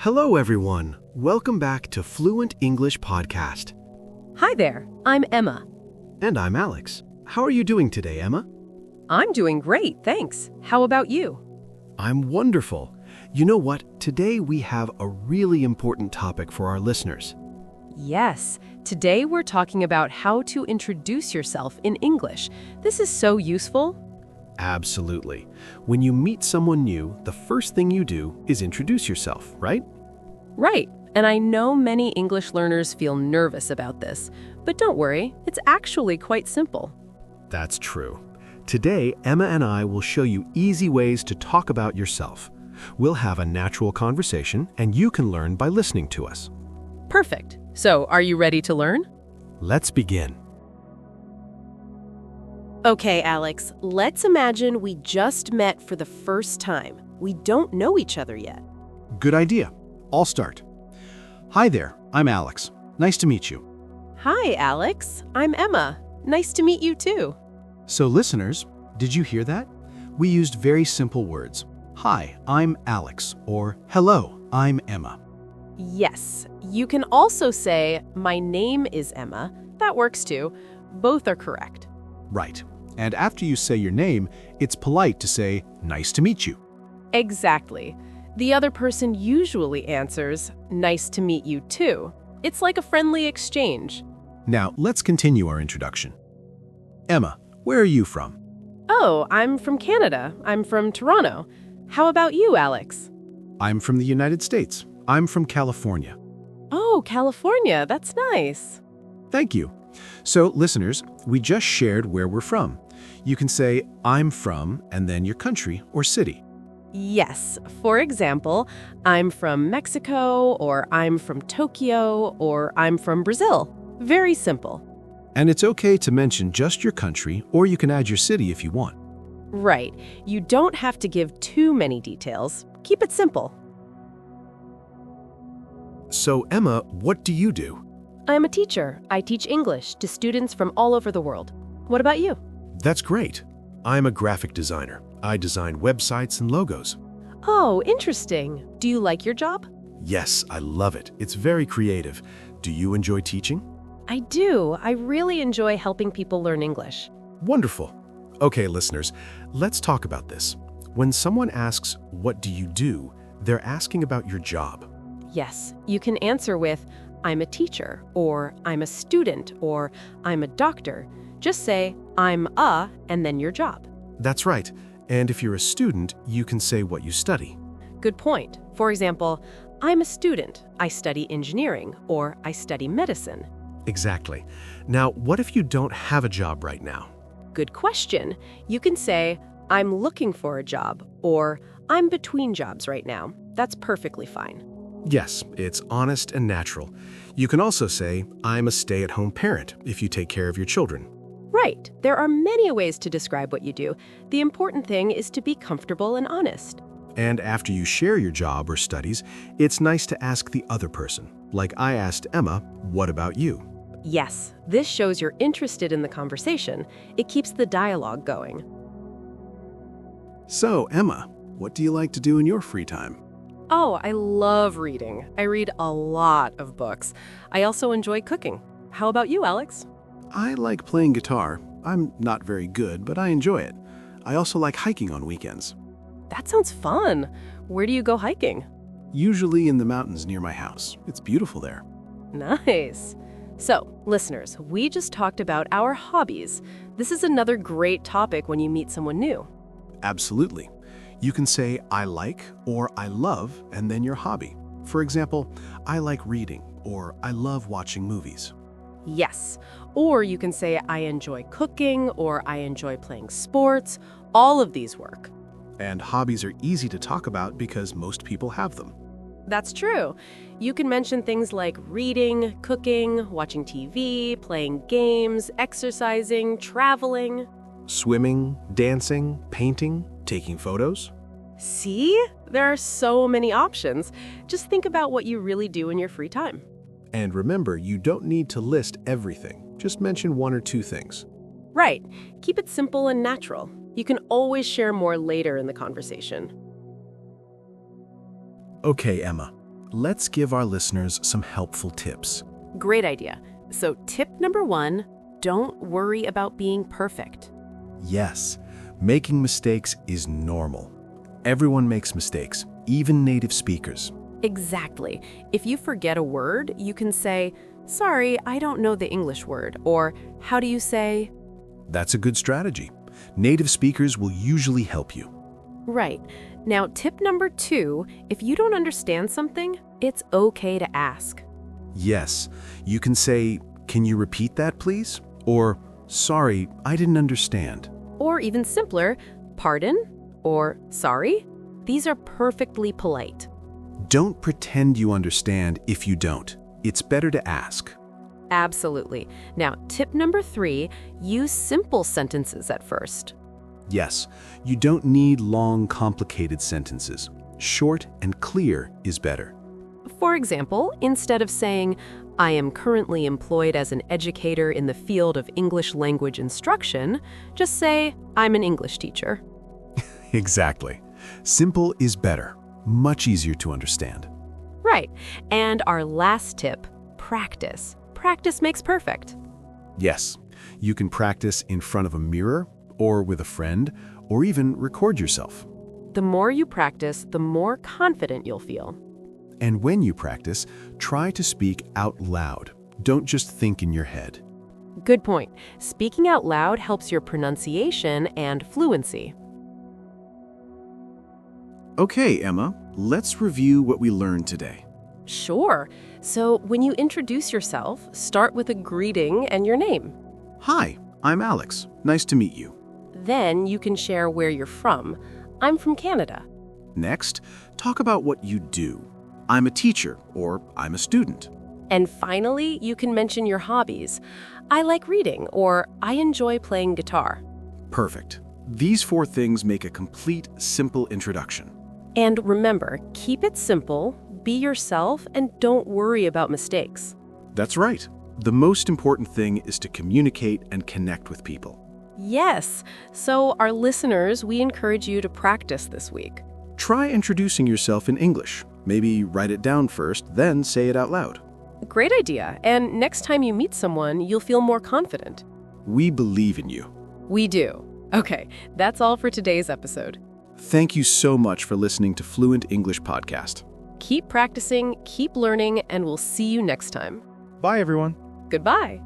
Hello, everyone. Welcome back to Fluent English Podcast. Hi there, I'm Emma. And I'm Alex. How are you doing today, Emma? I'm doing great, thanks. How about you? I'm wonderful. You know what? Today we have a really important topic for our listeners. Yes, today we're talking about how to introduce yourself in English. This is so useful. Absolutely. When you meet someone new, the first thing you do is introduce yourself, right? Right, and I know many English learners feel nervous about this, but don't worry, it's actually quite simple. That's true. Today, Emma and I will show you easy ways to talk about yourself. We'll have a natural conversation, and you can learn by listening to us. Perfect. So, are you ready to learn? Let's begin. Okay, Alex, let's imagine we just met for the first time. We don't know each other yet. Good idea. I'll start. Hi there, I'm Alex. Nice to meet you. Hi, Alex. I'm Emma. Nice to meet you too. So listeners, did you hear that? We used very simple words. Hi, I'm Alex, or hello, I'm Emma. Yes, you can also say, my name is Emma. That works too. Both are correct. Right. And after you say your name, it's polite to say, nice to meet you. Exactly. The other person usually answers, nice to meet you too. It's like a friendly exchange. Now, let's continue our introduction. Emma, where are you from? Oh, I'm from Canada. I'm from Toronto. How about you, Alex? I'm from the United States. I'm from California. Oh, California. That's nice. Thank you. So, listeners, we just shared where we're from. You can say, I'm from, and then your country or city. Yes. For example, I'm from Mexico, or I'm from Tokyo, or I'm from Brazil. Very simple. And it's okay to mention just your country, or you can add your city if you want. Right. You don't have to give too many details. Keep it simple. So, Emma, what do you do? I'm a teacher. I teach English to students from all over the world. What about you? That's great. I'm a graphic designer. I design websites and logos. Oh, interesting. Do you like your job? Yes, I love it. It's very creative. Do you enjoy teaching? I do. I really enjoy helping people learn English. Wonderful. Okay, listeners, let's talk about this. When someone asks, what do you do? They're asking about your job. Yes, you can answer with, I'm a teacher, or I'm a student, or I'm a doctor. Just say, I'm a, and then your job. That's right. And if you're a student, you can say what you study. Good point. For example, I'm a student. I study engineering, or I study medicine. Exactly. Now, what if you don't have a job right now? Good question. You can say, I'm looking for a job, or I'm between jobs right now. That's perfectly fine. Yes, it's honest and natural. You can also say, I'm a stay-at-home parent if you take care of your children. Right. There are many ways to describe what you do. The important thing is to be comfortable and honest. And after you share your job or studies, it's nice to ask the other person. Like I asked Emma, what about you? Yes, this shows you're interested in the conversation. It keeps the dialogue going. So, Emma, what do you like to do in your free time? Oh, I love reading. I read a lot of books. I also enjoy cooking. How about you, Alex? I like playing guitar. I'm not very good, but I enjoy it. I also like hiking on weekends. That sounds fun. Where do you go hiking? Usually in the mountains near my house. It's beautiful there. Nice. So, listeners, we just talked about our hobbies. This is another great topic when you meet someone new. Absolutely. You can say, I like or I love, and then your hobby. For example, I like reading or I love watching movies. Yes. Or you can say, I enjoy cooking or I enjoy playing sports. All of these work. And hobbies are easy to talk about because most people have them. That's true. You can mention things like reading, cooking, watching TV, playing games, exercising, traveling. Swimming, dancing, painting, taking photos? See? There are so many options. Just think about what you really do in your free time. And remember, you don't need to list everything. Just mention one or two things. Right. Keep it simple and natural. You can always share more later in the conversation. Okay, Emma. let's give our listeners some helpful tips. Great idea. So tip number 1, don't worry about being perfect. Yes, making mistakes is normal. Everyone makes mistakes, even native speakers. Exactly. If you forget a word, you can say, "Sorry, I don't know the English word," or how do you say? That's a good strategy. Native speakers will usually help you. Right. Now, tip number 2, if you don't understand something, it's okay to ask. Yes, you can say, "Can you repeat that, please?" Or, "Sorry, I didn't understand." Or even simpler, "Pardon?" or "Sorry?" These are perfectly polite. Don't pretend you understand if you don't. It's better to ask. Absolutely. Now, tip number 3, use simple sentences at first. Yes, you don't need long, complicated sentences. Short and clear is better. For example, instead of saying, "I am currently employed as an educator in the field of English language instruction," just say, "I'm an English teacher." Exactly. Simple is better. Much easier to understand. Right. And our last tip, practice. Practice makes perfect. Yes, you can practice in front of a mirror, or with a friend, or even record yourself. The more you practice, the more confident you'll feel. And when you practice, try to speak out loud. Don't just think in your head. Good point. Speaking out loud helps your pronunciation and fluency. Okay, Emma, let's review what we learned today. Sure. So when you introduce yourself, start with a greeting and your name. Hi, I'm Alex. Nice to meet you. Then you can share where you're from. I'm from Canada. Next, talk about what you do. I'm a teacher, or I'm a student. And finally, you can mention your hobbies. I like reading, or I enjoy playing guitar. Perfect. These 4 things make a complete, simple introduction. And remember, keep it simple, be yourself, and don't worry about mistakes. That's right. The most important thing is to communicate and connect with people. Yes. So our listeners, we encourage you to practice this week. Try introducing yourself in English. Maybe write it down first, then say it out loud. Great idea. And next time you meet someone, you'll feel more confident. We believe in you. We do. Okay, that's all for today's episode. Thank you so much for listening to Fluent English Podcast. Keep practicing, keep learning, and we'll see you next time. Bye, everyone. Goodbye.